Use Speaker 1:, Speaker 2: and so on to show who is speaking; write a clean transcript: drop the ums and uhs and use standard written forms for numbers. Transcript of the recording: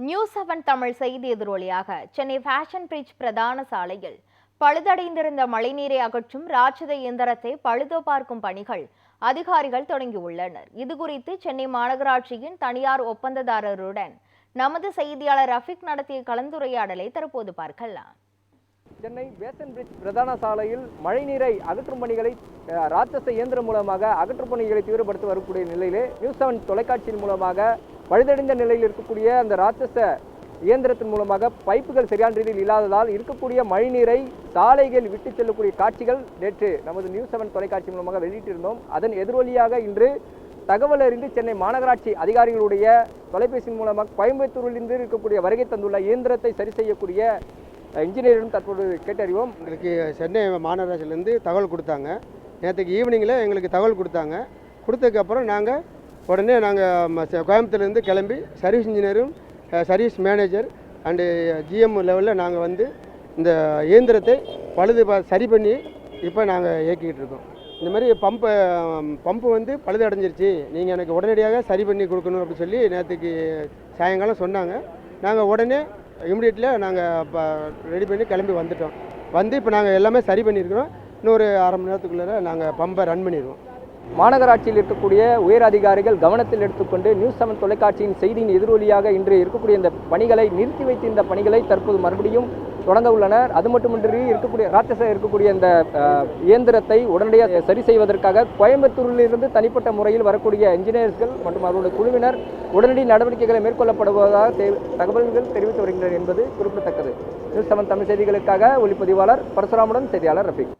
Speaker 1: நியூஸ்7 தமிழ் செய்தி எதிரொலியாக Chennai fashion bridge பிரதான சாலையில் பழுதடைந்திருந்த மழைநீரை அகற்றும் ராட்சத இயந்திரத்தை பழுது பார்க்கும் பணிகள் அதிகாரிகள் தொடங்கியுள்ளனர். இதுகுறித்து சென்னை மாநகராட்சியின் தனியார் ஒப்பந்ததாரருடன் நமது செய்தியாளர் ரஃபிக் நடத்திய கலந்துரையாடலை தற்போது பார்க்கலாம்.
Speaker 2: சென்னை ஃபேஷன் பிரிட்ஜ் பிரதான சாலையில் மழைநீரை அகற்றும் பணிகளை ராட்சச இயந்திரம் மூலமாக அகற்றும் பணிகளை தீவிரப்படுத்தி வரக்கூடிய நிலையிலே நியூஸ்7 தொலைக்காட்சியின் மூலமாக பழுதடைந்த நிலையில் இருக்கக்கூடிய அந்த ராட்சச இயந்திரத்தின் மூலமாக பைப்புகள் சரியான ரீதியில் இல்லாததால் இருக்கக்கூடிய மழைநீரை சாலைகள் விட்டு செல்லக்கூடிய காட்சிகள் நேற்று நமது நியூஸ்7 தொலைக்காட்சி மூலமாக வெளியிட்டிருந்தோம். அதன் எதிரொலியாக இன்று தகவல் அறிந்து சென்னை மாநகராட்சி அதிகாரிகளுடைய தொலைபேசியின் மூலமாக கோயம்புத்தூரிலிருந்து இருக்கக்கூடிய வருகை தந்துள்ள இயந்திரத்தை சரி செய்யக்கூடிய இன்ஜினியரிடம் தற்போது கேட்டறிவோம்.
Speaker 3: எங்களுக்கு சென்னை மாநகராட்சியிலேருந்து தகவல் கொடுத்தாங்க. நேற்றுக்கு ஈவினிங்கில் எங்களுக்கு தகவல் கொடுத்தாங்க. கொடுத்ததுக்கப்புறம் உடனே நாங்கள் கோயம்புத்தூர்லேருந்து கிளம்பி சர்வீஸ் இன்ஜினியரும் சர்வீஸ் மேனேஜர் அண்டு ஜிஎம் லெவலில் நாங்கள் வந்து இந்த இயந்திரத்தை சரி பண்ணி இப்போ நாங்கள் இயக்கிக்கிட்டு இருக்கோம். இந்த மாதிரி பம்பு வந்து பழுது அடைஞ்சிருச்சு, நீங்கள் எனக்கு உடனடியாக சரி பண்ணி கொடுக்கணும் அப்படின்னு சொல்லி நேற்றுக்கு சாயங்காலம் சொன்னாங்க. நாங்கள் உடனே இமிடியேட்டில் நாங்கள் ரெடி பண்ணி கிளம்பி வந்துட்டோம். இப்போ நாங்கள் எல்லாமே சரி பண்ணியிருக்கிறோம். இன்னொரு அரை மணி நேரத்துக்குள்ளே நாங்கள் பம்பை ரன் பண்ணிடுவோம்.
Speaker 2: மாநகராட்சியில் இருக்கக்கூடிய உயர் அதிகாரிகள் கவனத்தில் எடுத்துக்கொண்டு நியூஸ்7 தொலைக்காட்சியின் செய்தியின் எதிரொலியாக இன்று இருக்கக்கூடிய இந்த பணிகளை நிறுத்தி வைத்து இந்த பணிகளை தற்போது மறுபடியும் தொடங்க உள்ளனர். அது மட்டுமின்றி இருக்கக்கூடிய இந்த இயந்திரத்தை உடனடியாக சரி செய்வதற்காக கோயம்புத்தூரிலிருந்து தனிப்பட்ட முறையில் வரக்கூடிய இன்ஜினியர்ஸ்கள் மற்றும் அவருடைய குழுவினர் உடனடி நடவடிக்கைகளை மேற்கொள்ளப்படுவதாக தகவல்கள் தெரிவித்து வருகின்றனர் என்பது குறிப்பிடத்தக்கது. நியூஸ்7 தமிழ் செய்திகளுக்காக ஒளிப்பதிவாளர் பரசுராமுடன் செய்தியாளர் ரஃபிக்.